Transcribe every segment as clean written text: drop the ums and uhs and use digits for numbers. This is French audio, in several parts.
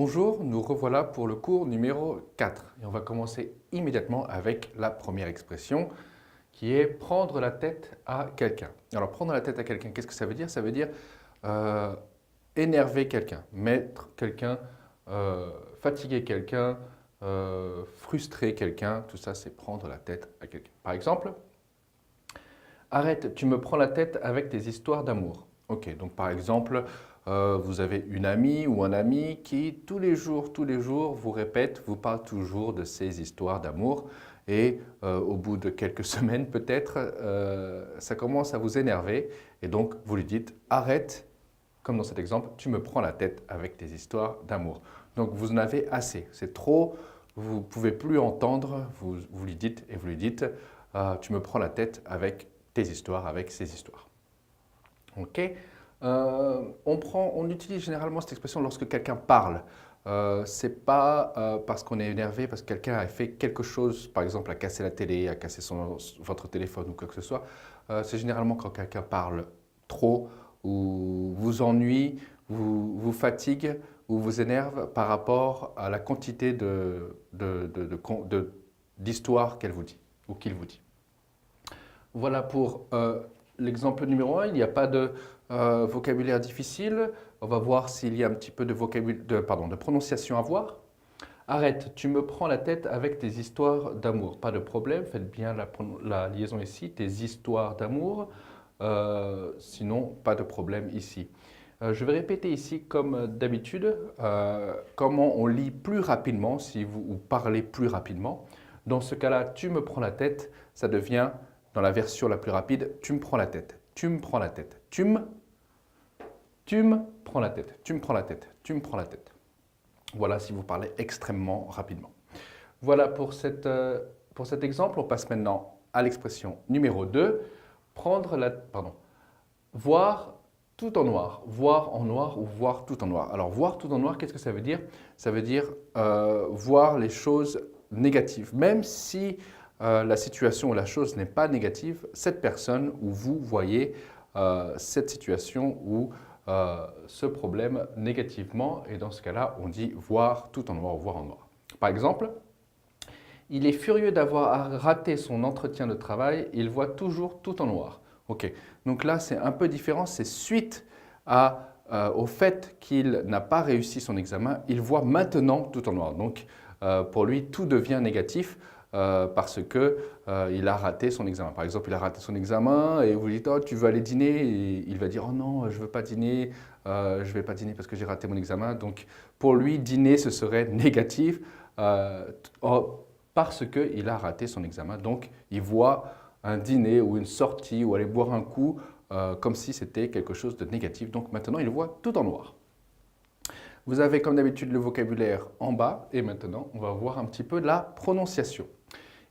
Bonjour, nous revoilà pour le cours numéro 4 et on va commencer immédiatement avec la première expression qui est prendre la tête à quelqu'un. Alors prendre la tête à quelqu'un, qu'est-ce que ça veut dire? Ça veut dire euh, énerver quelqu'un, mettre quelqu'un, fatiguer quelqu'un, frustrer quelqu'un, tout ça c'est prendre la tête à quelqu'un. Par exemple, arrête, tu me prends la tête avec tes histoires d'amour. Ok, donc par exemple, vous avez une amie ou un ami qui tous les jours vous répète, vous parle toujours de ces histoires d'amour et au bout de quelques semaines peut-être, ça commence à vous énerver et donc vous lui dites arrête, comme dans cet exemple, tu me prends la tête avec tes histoires d'amour. Donc vous en avez assez, c'est trop, vous ne pouvez plus entendre, vous lui dites et vous lui dites tu me prends la tête avec tes histoires, avec ces histoires. Ok. On utilise généralement cette expression lorsque quelqu'un parle. C'est pas parce qu'on est énervé, parce que quelqu'un a fait quelque chose, par exemple a cassé la télé, a cassé votre téléphone ou quoi que ce soit. C'est généralement quand quelqu'un parle trop ou vous ennuie, vous fatigue ou vous énerve par rapport à la quantité d'histoires qu'elle vous dit ou qu'il vous dit. Voilà pour l'exemple numéro 1. Il n'y a pas de vocabulaire difficile. On va voir s'il y a un petit peu de prononciation à voir. Arrête, tu me prends la tête avec tes histoires d'amour. Pas de problème, faites bien la liaison ici, tes histoires d'amour. Sinon, pas de problème ici. Je vais répéter ici comme d'habitude comment on lit plus rapidement si vous parlez plus rapidement. Dans ce cas-là, tu me prends la tête, ça devient dans la version la plus rapide, tu me prends la tête, tu me prends la tête, tu me prends la tête, tu me prends la tête, tu me prends la tête. Voilà si vous parlez extrêmement rapidement. Voilà pour cet exemple. On passe maintenant à l'expression numéro 2, voir tout en noir, voir en noir ou voir tout en noir. Alors voir tout en noir, qu'est-ce que ça veut dire? Ça veut dire voir les choses négatives. Même si la situation ou la chose n'est pas négative, cette personne ou vous voyez cette situation ou ce problème négativement et dans ce cas-là, on dit voir tout en noir ou voir en noir. Par exemple, il est furieux d'avoir raté son entretien de travail, il voit toujours tout en noir. Ok, donc là c'est un peu différent, c'est suite au fait qu'il n'a pas réussi son examen, il voit maintenant tout en noir. Donc pour lui tout devient négatif parce qu'il a raté son examen. Par exemple, il a raté son examen et vous lui dites oh, tu veux aller dîner et il va dire oh non, je ne veux pas dîner, je ne vais pas dîner parce que j'ai raté mon examen. Donc pour lui, dîner ce serait négatif. Parce qu'il a raté son examen. Donc, il voit un dîner ou une sortie ou aller boire un coup comme si c'était quelque chose de négatif. Donc, maintenant, il voit tout en noir. Vous avez, comme d'habitude, le vocabulaire en bas. Et maintenant, on va voir un petit peu de la prononciation.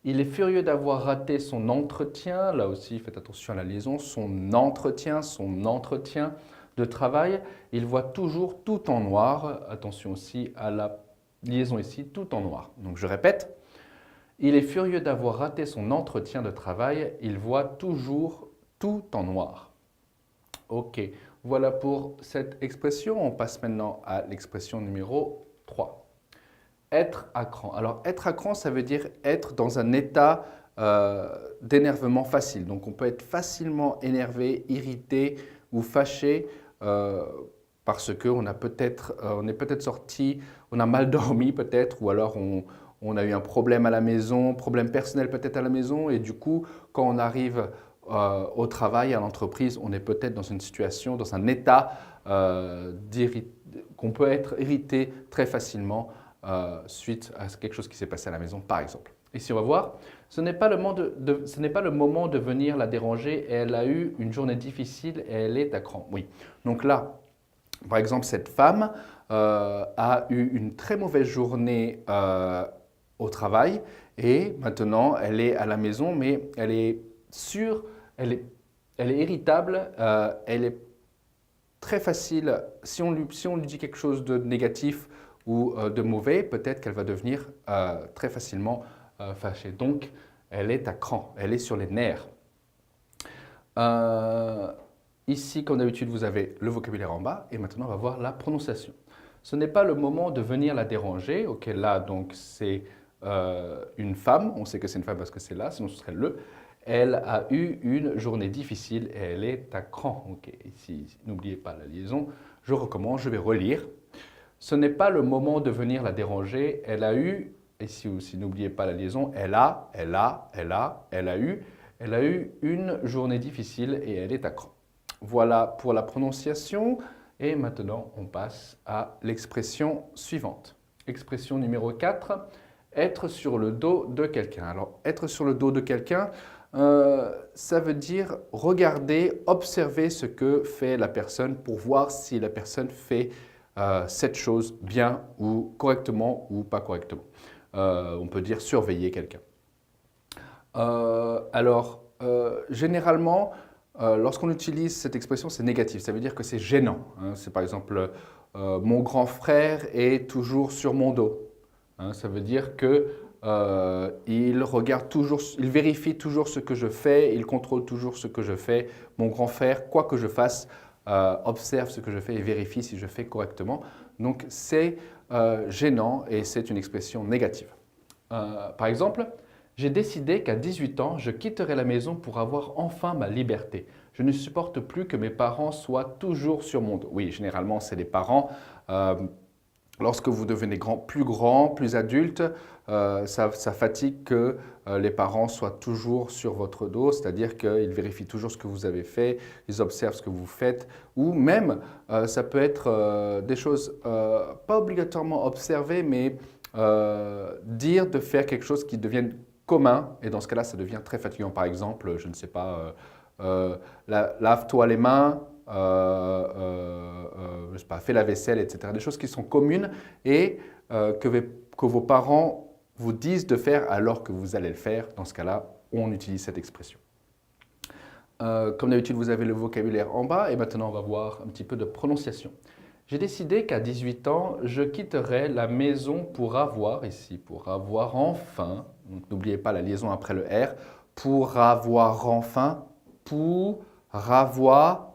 Il est furieux d'avoir raté son entretien. Là aussi, faites attention à la liaison. Son entretien de travail. Il voit toujours tout en noir. Attention aussi à la liaison ici, tout en noir. Donc, je répète. Il est furieux d'avoir raté son entretien de travail, il voit toujours tout en noir. Ok, voilà pour cette expression. On passe maintenant à l'expression numéro 3. Être à cran. Alors être à cran, ça veut dire être dans un état d'énervement facile. Donc on peut être facilement énervé, irrité ou fâché parce qu'on on est peut-être sorti, on a mal dormi peut-être, ou alors on a eu un problème à la maison, problème personnel peut-être à la maison, et du coup, quand on arrive au travail, à l'entreprise, on est peut-être dans une situation, dans un état qu'on peut être irrité très facilement suite à quelque chose qui s'est passé à la maison, par exemple. Ici, on va voir, ce n'est pas le moment de venir la déranger, elle a eu une journée difficile et elle est à cran. Oui, donc là, par exemple, cette femme a eu une très mauvaise journée au travail et maintenant elle est à la maison, mais elle est sûre, elle est irritable, elle est très facile, si on lui dit quelque chose de négatif ou de mauvais, peut-être qu'elle va devenir très facilement fâchée. Donc, elle est à cran, elle est sur les nerfs. Ici, comme d'habitude, vous avez le vocabulaire en bas et maintenant on va voir la prononciation. Ce n'est pas le moment de venir la déranger. Ok, là, donc, c'est une femme. On sait que c'est une femme parce que c'est là, sinon ce serait le. Elle a eu une journée difficile et elle est à cran. Ok, ici, n'oubliez pas la liaison. Je recommence, je vais relire. Ce n'est pas le moment de venir la déranger. Elle a eu, ici aussi, n'oubliez pas la liaison. Elle a eu une journée difficile et elle est à cran. Voilà pour la prononciation. Et maintenant, on passe à l'expression suivante. Expression numéro 4, être sur le dos de quelqu'un. Alors, être sur le dos de quelqu'un, ça veut dire regarder, observer ce que fait la personne pour voir si la personne fait cette chose bien ou correctement ou pas correctement. On peut dire surveiller quelqu'un. Généralement, lorsqu'on utilise cette expression, c'est négatif. Ça veut dire que c'est gênant. Hein. C'est par exemple, mon grand frère est toujours sur mon dos. Hein. Ça veut dire que il regarde toujours, il vérifie toujours ce que je fais, il contrôle toujours ce que je fais. Mon grand frère, quoi que je fasse, observe ce que je fais et vérifie si je fais correctement. Donc c'est gênant et c'est une expression négative. Par exemple, j'ai décidé qu'à 18 ans, je quitterai la maison pour avoir enfin ma liberté. Je ne supporte plus que mes parents soient toujours sur mon dos. Oui, généralement, c'est les parents. Lorsque vous devenez plus grand, plus adulte, ça fatigue que les parents soient toujours sur votre dos, c'est-à-dire qu'ils vérifient toujours ce que vous avez fait, ils observent ce que vous faites, ou même, ça peut être des choses pas obligatoirement observées, mais dire de faire quelque chose qui devienne commun, et dans ce cas-là, ça devient très fatigant. Par exemple, je ne sais pas, lave-toi les mains, je sais pas, fais la vaisselle, etc. Des choses qui sont communes et que vos parents vous disent de faire alors que vous allez le faire. Dans ce cas-là, on utilise cette expression. Comme d'habitude, vous avez le vocabulaire en bas et maintenant, on va voir un petit peu de prononciation. J'ai décidé qu'à 18 ans, je quitterai la maison pour avoir, ici, pour avoir enfin, n'oubliez pas la liaison après le R, pour avoir enfin, pour avoir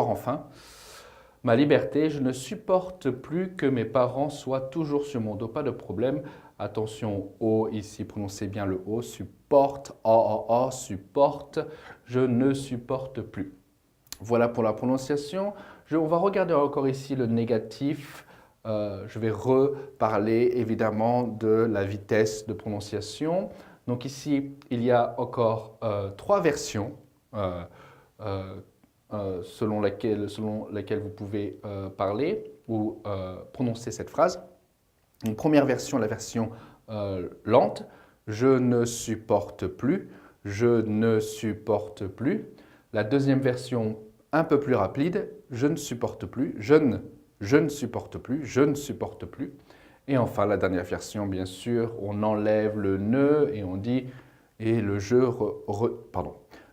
enfin ma liberté. Je ne supporte plus que mes parents soient toujours sur mon dos, pas de problème. Attention, O ici, prononcez bien le O, supporte, supporte, je ne supporte plus. Voilà pour la prononciation. On va regarder encore ici le négatif. Je vais reparler évidemment de la vitesse de prononciation. Donc ici, il y a encore 3 versions selon laquelle vous pouvez parler ou prononcer cette phrase. Une première version, la version lente. Je ne supporte plus. Je ne supporte plus. La deuxième version un peu plus rapide, je ne supporte plus, je ne supporte plus, je ne supporte plus. Et enfin, la dernière version, bien sûr, on enlève le ne et on dit, et le jeu,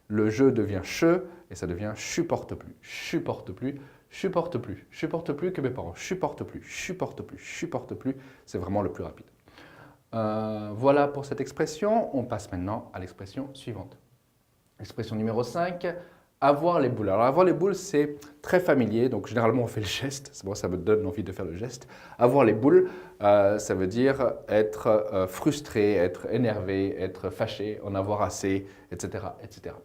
le jeu devient che et ça devient supporte plus, supporte plus, supporte plus, supporte plus que mes parents, supporte plus, supporte plus, supporte plus. C'est vraiment le plus rapide. Voilà pour cette expression. On passe maintenant à l'expression suivante. Expression numéro 5. Avoir les boules. Alors, avoir les boules, c'est très familier. Donc, généralement, on fait le geste. C'est bon, ça me donne envie de faire le geste. Avoir les boules, ça veut dire être frustré, être énervé, être fâché, en avoir assez, etc. etc.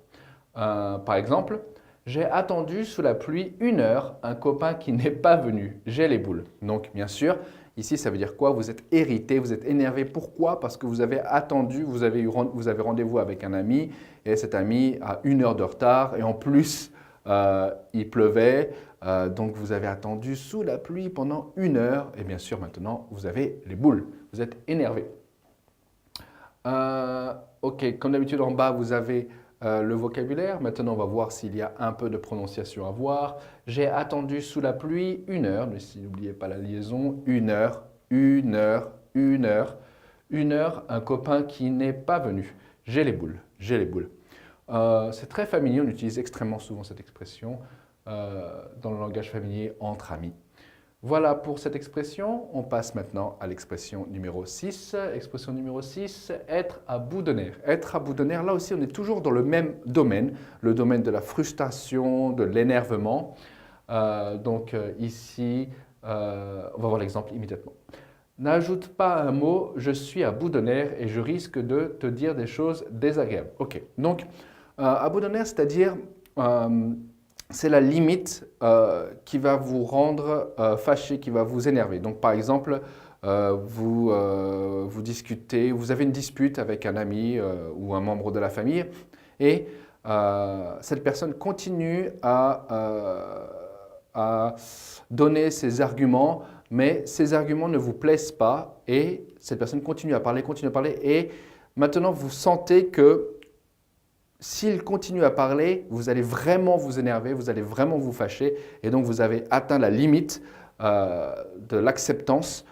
Par exemple, j'ai attendu sous la pluie 1 heure un copain qui n'est pas venu. J'ai les boules. Donc, bien sûr, ici, ça veut dire quoi? Vous êtes irrité, vous êtes énervé. Pourquoi? Parce que vous avez attendu, vous avez rendez-vous avec un ami et cet ami a 1 heure de retard et en plus, il pleuvait. Donc, vous avez attendu sous la pluie pendant 1 heure et bien sûr, maintenant, vous avez les boules. Vous êtes énervé. Ok, comme d'habitude, en bas, vous avez le vocabulaire. Maintenant, on va voir s'il y a un peu de prononciation à voir. J'ai attendu sous la pluie 1 heure, mais si n'oubliez pas la liaison, 1 heure, 1 heure, 1 heure, 1 heure, un copain qui n'est pas venu. J'ai les boules, j'ai les boules. C'est très familier, on utilise extrêmement souvent cette expression dans le langage familier entre amis. Voilà pour cette expression. On passe maintenant à l'expression numéro 6. Expression numéro 6, être à bout de nerfs. Être à bout de nerfs, là aussi, on est toujours dans le même domaine, le domaine de la frustration, de l'énervement. Donc ici, On va voir l'exemple immédiatement. N'ajoute pas un mot, je suis à bout de nerfs et je risque de te dire des choses désagréables. Ok, donc à bout de nerfs, c'est-à-dire c'est la limite qui va vous rendre fâché, qui va vous énerver. Donc par exemple, vous discutez, vous avez une dispute avec un ami ou un membre de la famille et cette personne continue à donner ses arguments, mais ces arguments ne vous plaisent pas et cette personne continue à parler et maintenant vous sentez que s'il continue à parler, vous allez vraiment vous énerver, vous allez vraiment vous fâcher et donc vous avez atteint la limite de l'acceptance.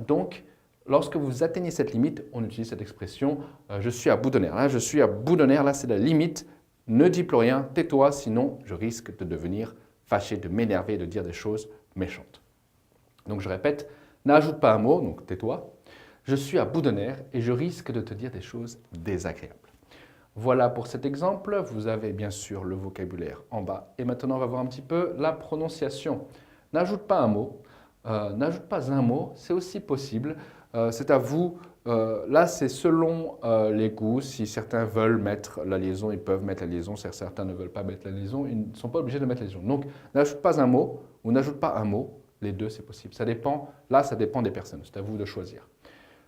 Donc, lorsque vous atteignez cette limite, on utilise cette expression je suis à bout de nerfs. Là, je suis à bout de nerfs, là c'est la limite. Ne dis plus rien, tais-toi, sinon je risque de devenir fâché, de m'énerver et de dire des choses méchantes. Donc je répète, n'ajoute pas un mot, donc tais-toi. Je suis à bout de nerfs et je risque de te dire des choses désagréables. Voilà pour cet exemple. Vous avez bien sûr le vocabulaire en bas. Et maintenant, on va voir un petit peu la prononciation. N'ajoute pas un mot. N'ajoute pas un mot, c'est aussi possible. C'est à vous. Là, c'est selon les goûts. Si certains veulent mettre la liaison, ils peuvent mettre la liaison. Si certains ne veulent pas mettre la liaison, ils ne sont pas obligés de mettre la liaison. Donc, n'ajoute pas un mot ou n'ajoute pas un mot. Les deux, c'est possible. Ça dépend. Là, ça dépend des personnes. C'est à vous de choisir.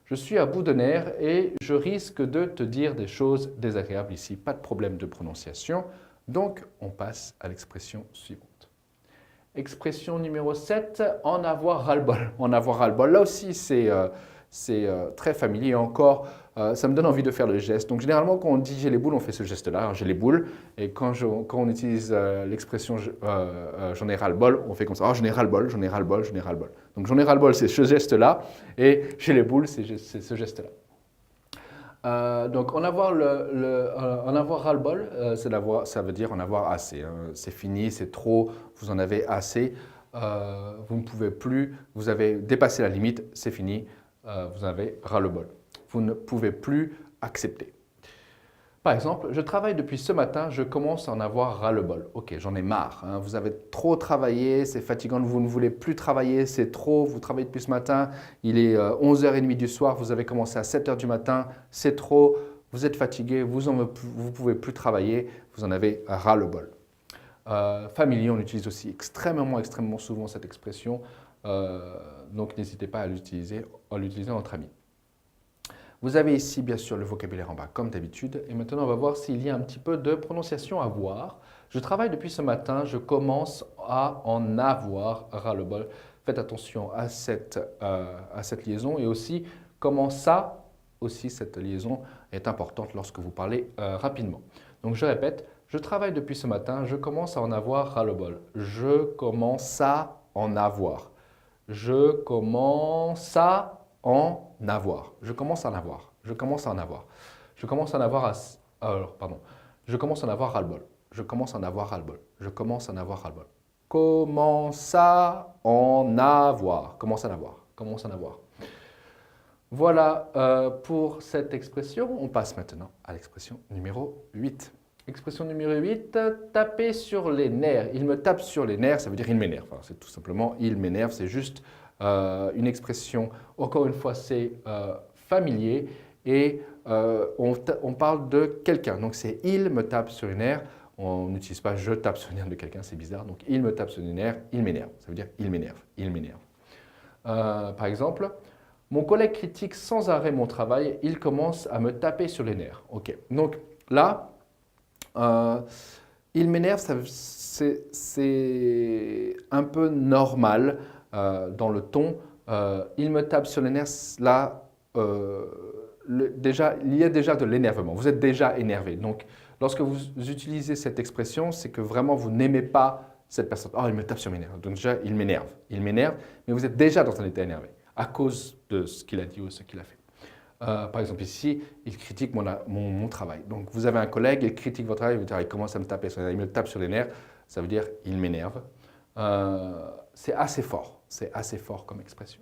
Je suis à bout de nerfs et je risque de te dire des choses désagréables ici. Pas de problème de prononciation. Donc, on passe à l'expression suivante. Expression numéro 7, en avoir ras-le-bol. En avoir ras-le-bol. Là aussi, c'est très familier encore. Ça me donne envie de faire le geste. Donc, généralement, quand on dit j'ai les boules, on fait ce geste-là, j'ai les boules. Et quand on utilise l'expression j'en ai ras-le-bol, on fait comme ça. Oh, j'en ai ras-le-bol, j'en ai ras-le-bol, j'en ai ras-le-bol. Donc, j'en ai ras-le-bol, c'est ce geste-là. Et j'ai les boules, c'est ce geste-là. Donc, en avoir ras-le-bol, ça veut dire en avoir assez. Hein. C'est fini, c'est trop, vous en avez assez. Vous ne pouvez plus, vous avez dépassé la limite, c'est fini, vous avez ras-le-bol. Vous ne pouvez plus accepter. Par exemple, je travaille depuis ce matin, je commence à en avoir ras-le-bol. Ok, j'en ai marre. Hein. Vous avez trop travaillé, c'est fatigant, vous ne voulez plus travailler, c'est trop. Vous travaillez depuis ce matin, il est 11h30 du soir, vous avez commencé à 7h du matin, c'est trop. Vous êtes fatigué, vous ne pouvez plus travailler, vous en avez ras-le-bol. Familier, on utilise aussi extrêmement souvent cette expression. Donc, n'hésitez pas à l'utiliser entre amis. Vous avez ici, bien sûr, le vocabulaire en bas, comme d'habitude. Et maintenant, on va voir s'il y a un petit peu de prononciation à voir. Je travaille depuis ce matin, je commence à en avoir ras-le-bol. Faites attention à cette liaison et aussi comment ça, aussi cette liaison est importante lorsque vous parlez rapidement. Donc, je répète, je travaille depuis ce matin, je commence à en avoir ras-le-bol. Je commence à en avoir. Je commence à en avoir. Je commence à en avoir. Je commence à en avoir. Je commence à en avoir. Je commence à en avoir ras-le-bol. Je commence à en avoir ras-le-bol. Je commence à en avoir ras-le-bol. Commence à en avoir. Commence à en avoir. Commence à en avoir. Voilà pour cette expression. On passe maintenant à l'expression numéro 8. Expression numéro 8, taper sur les nerfs. Il me tape sur les nerfs, ça veut dire il m'énerve. Enfin, c'est tout simplement il m'énerve, c'est juste une expression, encore une fois, c'est familier et on parle de quelqu'un. Donc c'est il me tape sur les nerfs. On n'utilise pas je tape sur les nerfs de quelqu'un, c'est bizarre. Donc il me tape sur les nerfs, il m'énerve. Ça veut dire il m'énerve, il m'énerve. Par exemple, mon collègue critique sans arrêt mon travail, il commence à me taper sur les nerfs. Ok, donc là, il m'énerve, c'est un peu normal dans le ton. Il me tape sur les nerfs, là, déjà, il y a déjà de l'énervement. Vous êtes déjà énervé. Donc, lorsque vous utilisez cette expression, c'est que vraiment vous n'aimez pas cette personne. Oh, il me tape sur mes nerfs. Donc déjà, il m'énerve, mais vous êtes déjà dans un état énervé à cause de ce qu'il a dit ou ce qu'il a fait. Par exemple ici, il critique mon travail. Donc vous avez un collègue, il critique votre travail, il commence à me taper sur les nerfs, il me tape sur les nerfs, ça veut dire il m'énerve. C'est assez fort comme expression.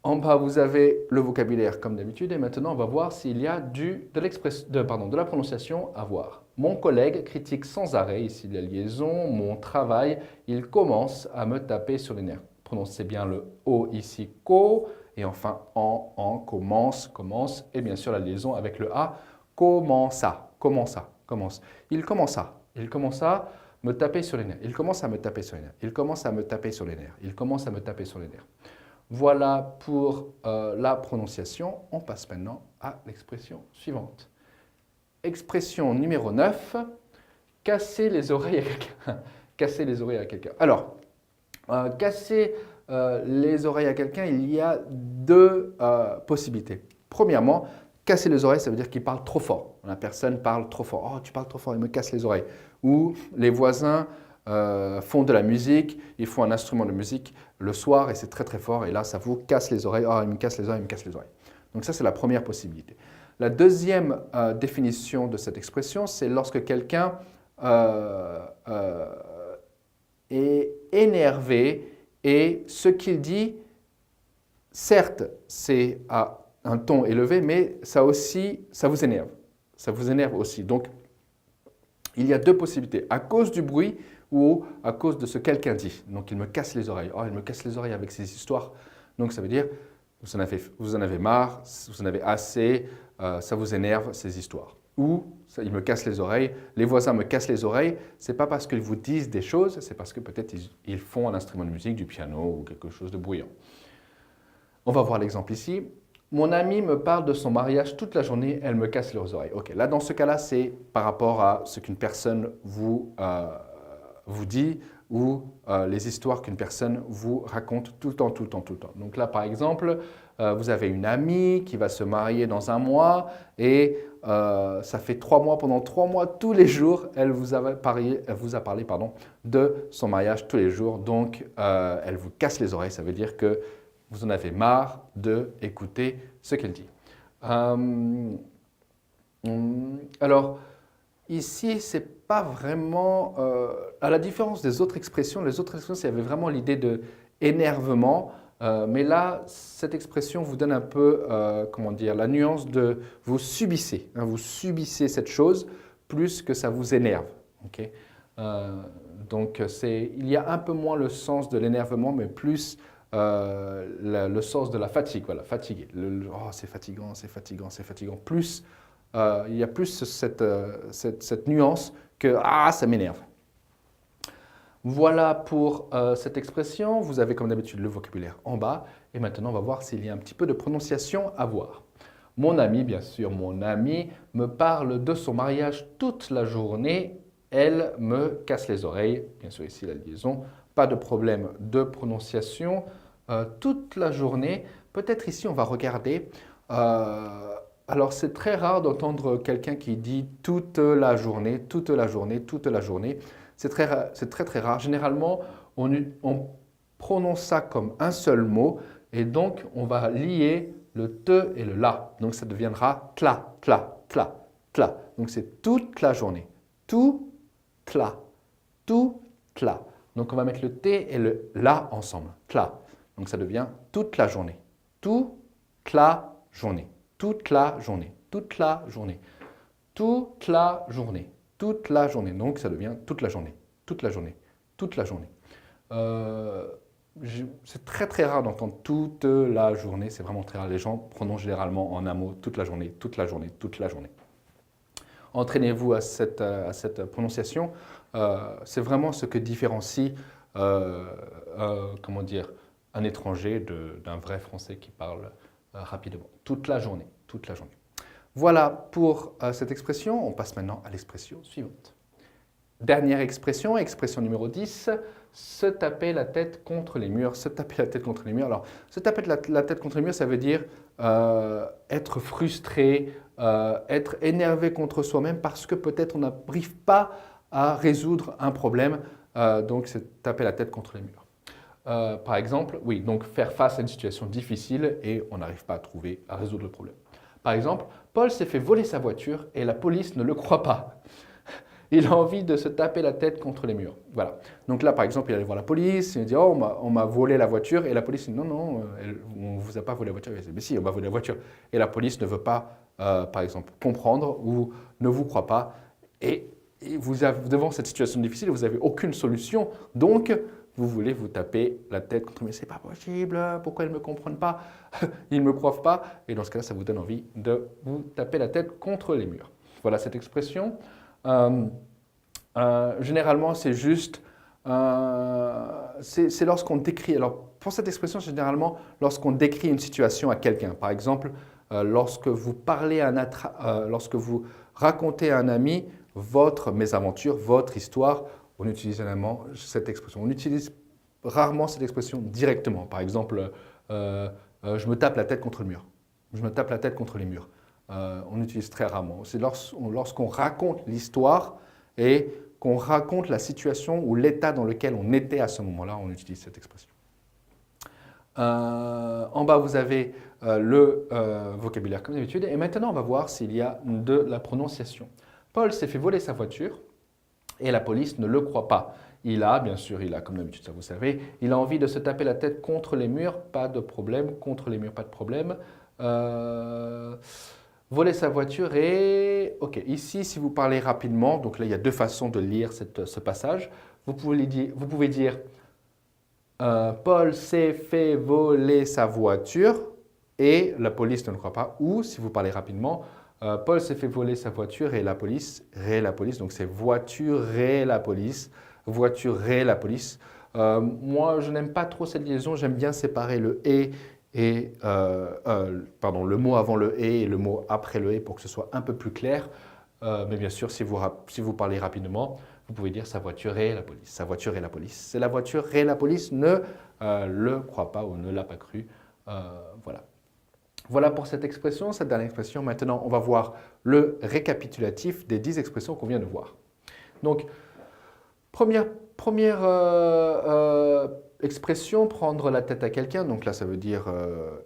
En bas, vous avez le vocabulaire comme d'habitude et maintenant on va voir s'il y a de la prononciation à voir. Mon collègue critique sans arrêt, ici la liaison, mon travail, il commence à me taper sur les nerfs. Prononcez bien le O ici, co, et enfin en, commence, commence, et bien sûr la liaison avec le A, commença, commença, commence. Il commence à me taper sur les nerfs, il commence à me taper sur les nerfs, il commence à me taper sur les nerfs, il commence à me taper sur les nerfs. Voilà pour la prononciation. On passe maintenant à l'expression suivante. Expression numéro 9, casser les oreilles à quelqu'un. Casser les oreilles à quelqu'un. Alors, casser les oreilles à quelqu'un, il y a deux possibilités. Premièrement, casser les oreilles, ça veut dire qu'il parle trop fort. La personne parle trop fort. Oh, tu parles trop fort, il me casse les oreilles. Ou les voisins font de la musique, ils font un instrument de musique le soir et c'est très très fort et là ça vous casse les oreilles. Oh, il me casse les oreilles, il me casse les oreilles. Donc ça c'est la première possibilité. La deuxième définition de cette expression, c'est lorsque quelqu'un est énervé et ce qu'il dit, certes, c'est à un ton élevé, mais ça aussi, ça vous énerve. Ça vous énerve aussi. Donc, il y a deux possibilités. À cause du bruit ou à cause de ce que quelqu'un dit. Donc, il me casse les oreilles. Oh, il me casse les oreilles avec ces histoires. Donc, ça veut dire, vous en avez marre, vous en avez assez, ça vous énerve, ces histoires. Ou, il me casse les oreilles, les voisins me cassent les oreilles, ce n'est pas parce qu'ils vous disent des choses, c'est parce que peut-être ils font un instrument de musique, du piano ou quelque chose de bruyant. On va voir l'exemple ici. Mon ami me parle de son mariage toute la journée, elle me casse les oreilles. Ok, là dans ce cas-là, c'est par rapport à ce qu'une personne vous dit ou les histoires qu'une personne vous raconte tout le temps, tout le temps, tout le temps. Donc là, par exemple, vous avez une amie qui va se marier dans un mois et ça fait 3 mois, pendant 3 mois, tous les jours, elle vous a parlé de son mariage tous les jours. Donc, elle vous casse les oreilles, ça veut dire que vous en avez marre d'écouter ce qu'elle dit. Alors, ici, ce n'est pas vraiment, à la différence des autres expressions, les autres expressions, il y avait vraiment l'idée de énervement, mais là, cette expression vous donne un peu, comment dire, la nuance de vous subissez, hein, vous subissez cette chose plus que ça vous énerve. Okay. Donc, il y a un peu moins le sens de l'énervement, mais plus le sens de la fatigue, voilà, fatigué. Oh, c'est fatigant, c'est fatigant, c'est fatigant. Plus, il y a plus cette nuance que « ah, ça m'énerve ». Voilà pour cette expression. Vous avez comme d'habitude le vocabulaire en bas. Et maintenant, on va voir s'il y a un petit peu de prononciation à voir. Mon ami, bien sûr, mon ami me parle de son mariage toute la journée. Elle me casse les oreilles. Bien sûr, ici, la liaison. Pas de problème de prononciation. Toute la journée. Peut-être ici, on va regarder. Alors, c'est très rare d'entendre quelqu'un qui dit toute la journée, toute la journée, toute la journée. C'est très rare. Généralement, on prononce ça comme un seul mot et donc on va lier le te et le la. Donc ça deviendra tla, tla, tla, tla. Donc c'est toute la journée. Tout, tla, tout, tla. Donc on va mettre le t et le la ensemble. Tla. Donc ça devient toute la journée. Toute la journée. Toute la journée. Toute la journée. Toute la journée. Toute la journée. Donc ça devient toute la journée. Toute la journée. Toute la journée. C'est très très rare d'entendre toute la journée. C'est vraiment très rare. Les gens prononcent généralement en un mot toute la journée, toute la journée, toute la journée. Entraînez-vous à cette prononciation. C'est vraiment ce que différencie comment dire, un étranger d'un vrai français qui parle rapidement. Toute la journée. Toute la journée. Voilà pour cette expression. On passe maintenant à l'expression suivante. Dernière expression, expression numéro 10, se taper la tête contre les murs. Se taper la tête contre les murs. Alors, se taper la tête contre les murs, ça veut dire être frustré, être énervé contre soi-même parce que peut-être on n'arrive pas à résoudre un problème. Donc, c'est taper la tête contre les murs. Par exemple, oui, donc faire face à une situation difficile et on n'arrive pas à résoudre le problème. Par exemple, Paul s'est fait voler sa voiture et la police ne le croit pas. Il a envie de se taper la tête contre les murs. Voilà. Donc là, par exemple, il allait voir la police, il dit « Oh, on m'a volé la voiture » et la police dit « Non, non, on ne vous a pas volé la voiture. » Il dit « Mais si, on m'a volé la voiture. » Et la police ne veut pas, par exemple, comprendre ou ne vous croit pas. Et et devant cette situation difficile, vous n'avez aucune solution, donc vous voulez vous taper la tête contre « mais c'est pas possible, pourquoi ils ne me comprennent pas, ils ne me croient pas ?» Et dans ce cas-là, ça vous donne envie de vous taper la tête contre les murs. Voilà cette expression. Généralement, c'est juste, c'est lorsqu'on décrit, alors pour cette expression, c'est généralement lorsqu'on décrit une situation à quelqu'un. Par exemple, lorsque vous lorsque vous racontez à un ami votre mésaventure, votre histoire, on utilise généralement cette expression. On utilise rarement cette expression directement. Par exemple, je me tape la tête contre le mur. Je me tape la tête contre les murs. On utilise très rarement. C'est lorsqu'on raconte l'histoire et qu'on raconte la situation ou l'état dans lequel on était à ce moment-là, on utilise cette expression. En bas, vous avez le vocabulaire comme d'habitude. Et maintenant, on va voir s'il y a de la prononciation. Paul s'est fait voler sa voiture et la police ne le croit pas. Bien sûr, comme d'habitude, ça vous savez, il a envie de se taper la tête contre les murs, pas de problème. Contre les murs, pas de problème. Voler sa voiture et… Ok, ici, si vous parlez rapidement, donc là, il y a deux façons de lire ce passage. Vous pouvez dire Paul s'est fait voler sa voiture et la police ne le croit pas. Ou, si vous parlez rapidement, Paul s'est fait voler sa voiture et la police, donc c'est voiture et la police, voiture et la police. Moi, je n'aime pas trop cette liaison, j'aime bien séparer le et le mot avant le et le mot après le et pour que ce soit un peu plus clair. Mais bien sûr, si vous parlez rapidement, vous pouvez dire sa voiture et la police. Sa voiture et la police. C'est la voiture et la police ne le croient pas ou ne l'a pas cru. Voilà. Voilà pour cette expression, cette dernière expression. Maintenant, on va voir le récapitulatif des 10 expressions qu'on vient de voir. Donc, première expression, prendre la tête à quelqu'un. Donc là, ça veut dire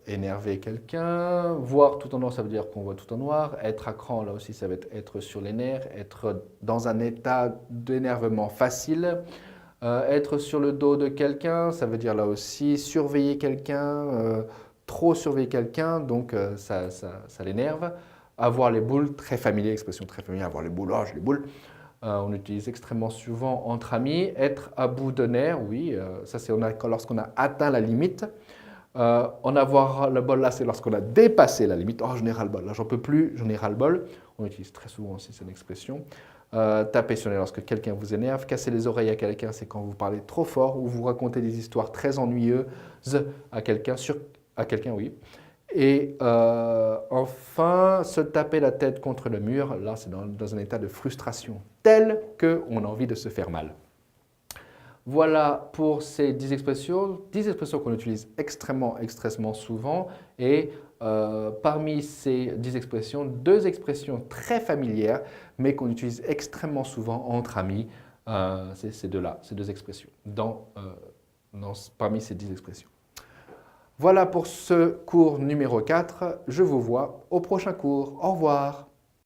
énerver quelqu'un. Voir tout en noir, ça veut dire qu'on voit tout en noir. Être à cran, là aussi, ça va être sur les nerfs. Être dans un état d'énervement facile. Être sur le dos de quelqu'un, ça veut dire là aussi surveiller quelqu'un, trop surveiller quelqu'un, donc ça l'énerve. Avoir les boules, très familier, expression très familière, avoir les boules, oh j'ai les boules. On utilise extrêmement souvent entre amis. Être à bout de nerfs, oui, ça c'est lorsqu'on a atteint la limite. En avoir le bol, là c'est lorsqu'on a dépassé la limite. Oh, j'en ai ras-le-bol, là j'en peux plus, j'en ai ras-le-bol. On utilise très souvent aussi cette expression. Taper sur les lorsque quelqu'un vous énerve. Casser les oreilles à quelqu'un, c'est quand vous parlez trop fort ou vous racontez des histoires très ennuyeuses à quelqu'un, oui. Et enfin, se taper la tête contre le mur, là c'est dans un état de frustration tel qu'on a envie de se faire mal. Voilà pour ces 10 expressions qu'on utilise extrêmement souvent. Et parmi ces 10 expressions, 2 expressions très familières, mais qu'on utilise extrêmement souvent entre amis, c'est ces deux-là, ces 2 expressions, parmi ces 10 expressions. Voilà pour ce cours numéro 4. Je vous vois au prochain cours. Au revoir.